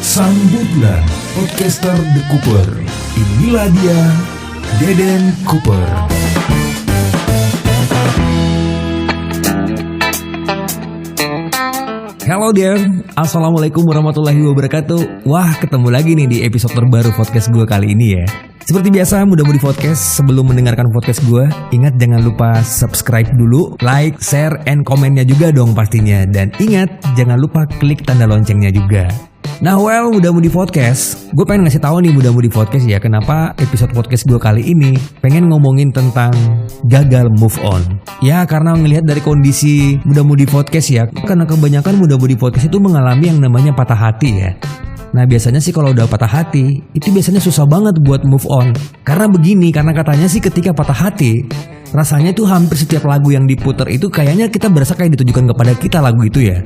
Sambutlah podcaster The Cooper. Inilah dia, Deden Cooper. Hello there, Assalamualaikum warahmatullahi wabarakatuh. Wah, ketemu lagi nih di episode terbaru podcast gue kali ini ya. Seperti biasa, mudah-mudahan podcast sebelum mendengarkan podcast gue, ingat jangan lupa subscribe dulu, like, share, and komennya juga dong pastinya. Dan ingat, jangan lupa klik tanda loncengnya juga. Nah, Mudah-Mudi Podcast, gue pengen ngasih tahu nih Mudah-Mudi Podcast ya, kenapa episode podcast gue kali ini pengen ngomongin tentang gagal move on. Ya, karena ngelihat dari kondisi Mudah-Mudi Podcast ya, karena kebanyakan Mudah-Mudi Podcast itu mengalami yang namanya patah hati ya. Nah, biasanya sih kalau udah patah hati, itu biasanya susah banget buat move on. Karena katanya sih ketika patah hati, rasanya tuh hampir setiap lagu yang diputar itu kayaknya kita berasa kayak ditujukan kepada kita lagu itu ya.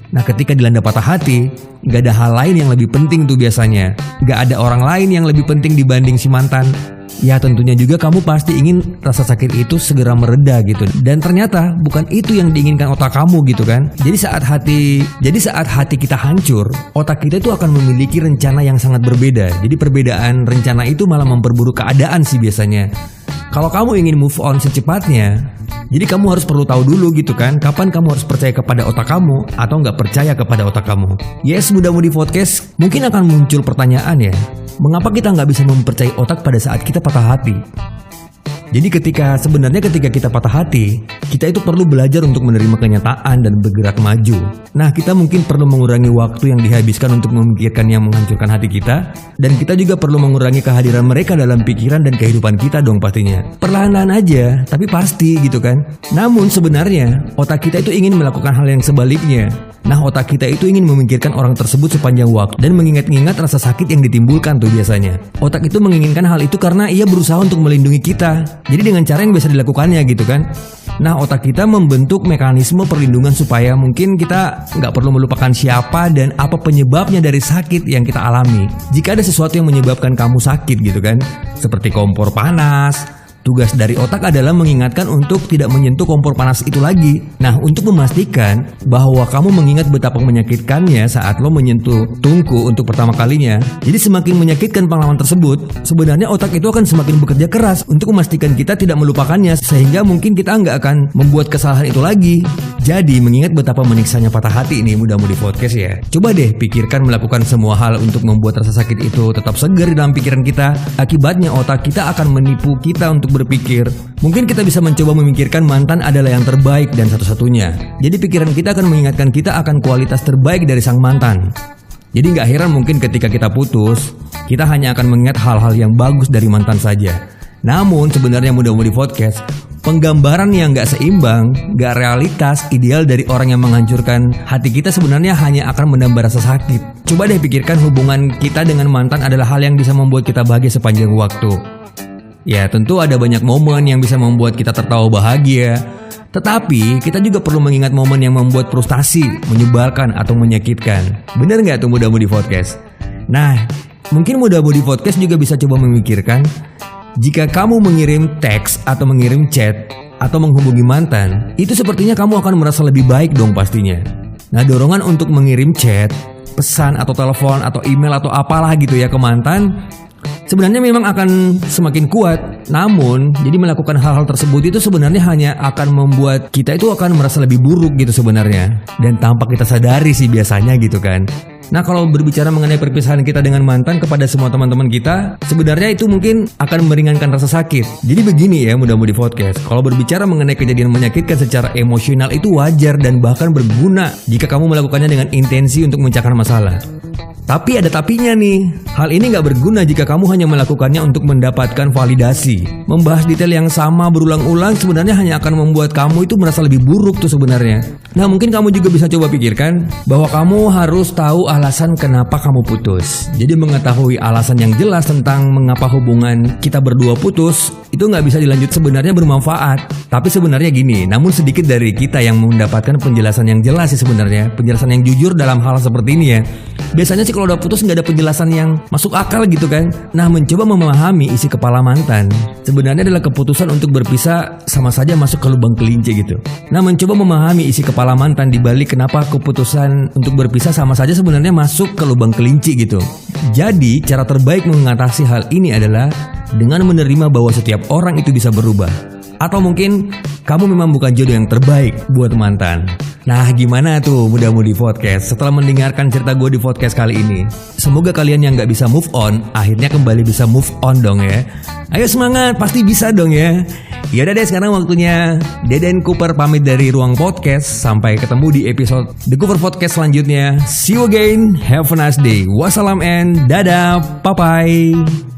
Nah, ketika dilanda patah hati, gak ada hal lain yang lebih penting tuh biasanya. Gak ada orang lain yang lebih penting dibanding si mantan. Ya tentunya juga kamu pasti ingin rasa sakit itu segera mereda gitu. Dan ternyata bukan itu yang diinginkan otak kamu gitu kan. Jadi saat hati kita hancur, otak kita itu akan memiliki rencana yang sangat berbeda. Jadi perbedaan rencana itu malah memperburuk keadaan sih biasanya. Kalau kamu ingin move on secepatnya, jadi kamu harus perlu tahu dulu gitu kan, kapan kamu harus percaya kepada otak kamu atau nggak percaya kepada otak kamu. Yes, Mudah-Mudi Podcast, mungkin akan muncul pertanyaan ya, mengapa kita nggak bisa mempercayai otak pada saat kita patah hati? Jadi ketika kita patah hati, kita itu perlu belajar untuk menerima kenyataan dan bergerak maju. Nah, kita mungkin perlu mengurangi waktu yang dihabiskan untuk memikirkan yang menghancurkan hati kita. Dan kita juga perlu mengurangi kehadiran mereka dalam pikiran dan kehidupan kita dong pastinya. Perlahan-lahan aja, tapi pasti gitu kan. Namun sebenarnya, otak kita itu ingin melakukan hal yang sebaliknya. Nah, otak kita itu ingin memikirkan orang tersebut sepanjang waktu dan mengingat-ingat rasa sakit yang ditimbulkan tuh biasanya. Otak itu menginginkan hal itu karena ia berusaha untuk melindungi kita. Jadi dengan cara yang biasa dilakukannya gitu kan. Nah, otak kita membentuk mekanisme perlindungan supaya mungkin kita nggak perlu melupakan siapa dan apa penyebabnya dari sakit yang kita alami. Jika ada sesuatu yang menyebabkan kamu sakit gitu kan, seperti kompor panas, tugas dari otak adalah mengingatkan untuk tidak menyentuh kompor panas itu lagi. Nah, untuk memastikan bahwa kamu mengingat betapa menyakitkannya saat lo menyentuh tungku untuk pertama kalinya. Jadi semakin menyakitkan pengalaman tersebut, sebenarnya otak itu akan semakin bekerja keras untuk memastikan kita tidak melupakannya, sehingga mungkin kita nggak akan membuat kesalahan itu lagi. Jadi mengingat betapa meniksanya patah hati ini Mudah-Mudi Podcast ya. Coba deh pikirkan melakukan semua hal untuk membuat rasa sakit itu tetap segar di dalam pikiran kita. Akibatnya otak kita akan menipu kita untuk berpikir, mungkin kita bisa mencoba memikirkan mantan adalah yang terbaik dan satu-satunya. Jadi pikiran kita akan mengingatkan kita akan kualitas terbaik dari sang mantan. Jadi gak heran mungkin ketika kita putus, kita hanya akan mengingat hal-hal yang bagus dari mantan saja. Namun sebenarnya Mudah-Mudi Podcast, penggambaran yang gak seimbang, gak realitas, ideal dari orang yang menghancurkan hati kita sebenarnya hanya akan menambah rasa sakit. Coba deh pikirkan hubungan kita dengan mantan adalah hal yang bisa membuat kita bahagia sepanjang waktu. Ya tentu ada banyak momen yang bisa membuat kita tertawa bahagia. Tetapi kita juga perlu mengingat momen yang membuat frustasi, menyebalkan atau menyakitkan. Bener gak tuh Mudah-Mudi Podcast? Nah, mungkin Mudah-Mudi Podcast juga bisa coba memikirkan, jika kamu mengirim teks atau mengirim chat atau menghubungi mantan, itu sepertinya kamu akan merasa lebih baik dong pastinya. Nah, dorongan untuk mengirim chat, pesan atau telepon atau email atau apalah gitu ya ke mantan sebenarnya memang akan semakin kuat. Namun, jadi melakukan hal-hal tersebut itu sebenarnya hanya akan membuat kita itu akan merasa lebih buruk gitu sebenarnya. Dan tanpa kita sadari sih biasanya gitu kan. Nah, kalau berbicara mengenai perpisahan kita dengan mantan kepada semua teman-teman kita, sebenarnya itu mungkin akan meringankan rasa sakit. Jadi begini ya Mudah-Mudi Podcast, kalau berbicara mengenai kejadian menyakitkan secara emosional itu wajar dan bahkan berguna jika kamu melakukannya dengan intensi untuk memecahkan masalah. Tapi ada tapinya nih, hal ini gak berguna jika kamu hanya melakukannya untuk mendapatkan validasi. Membahas detail yang sama berulang-ulang sebenarnya hanya akan membuat kamu itu merasa lebih buruk tuh sebenarnya. Nah, mungkin kamu juga bisa coba pikirkan bahwa kamu harus tahu alasan kenapa kamu putus. Jadi mengetahui alasan yang jelas tentang mengapa hubungan kita berdua putus, itu gak bisa dilanjut sebenarnya bermanfaat. Tapi sebenarnya gini, namun sedikit dari kita yang mendapatkan penjelasan yang jelas sih sebenarnya, penjelasan yang jujur dalam hal seperti ini ya. Biasanya sih kalau udah putus nggak ada penjelasan yang masuk akal gitu kan. Nah, mencoba memahami isi kepala mantan sebenarnya adalah keputusan untuk berpisah sama saja masuk ke lubang kelinci gitu. Nah, mencoba memahami isi kepala mantan dibalik kenapa keputusan untuk berpisah sama saja sebenarnya masuk ke lubang kelinci gitu. Jadi, cara terbaik mengatasi hal ini adalah dengan menerima bahwa setiap orang itu bisa berubah. Atau mungkin kamu memang bukan jodoh yang terbaik buat mantan. Nah, gimana tuh Muda-Mudi Podcast setelah mendengarkan cerita gue di podcast kali ini? Semoga kalian yang gak bisa move on akhirnya kembali bisa move on dong ya. Ayo semangat, pasti bisa dong ya. Yaudah deh, sekarang waktunya Deden Cooper pamit dari Ruang Podcast. Sampai ketemu di episode The Cooper Podcast selanjutnya. See you again, have a nice day. Wassalam and dadah, bye-bye.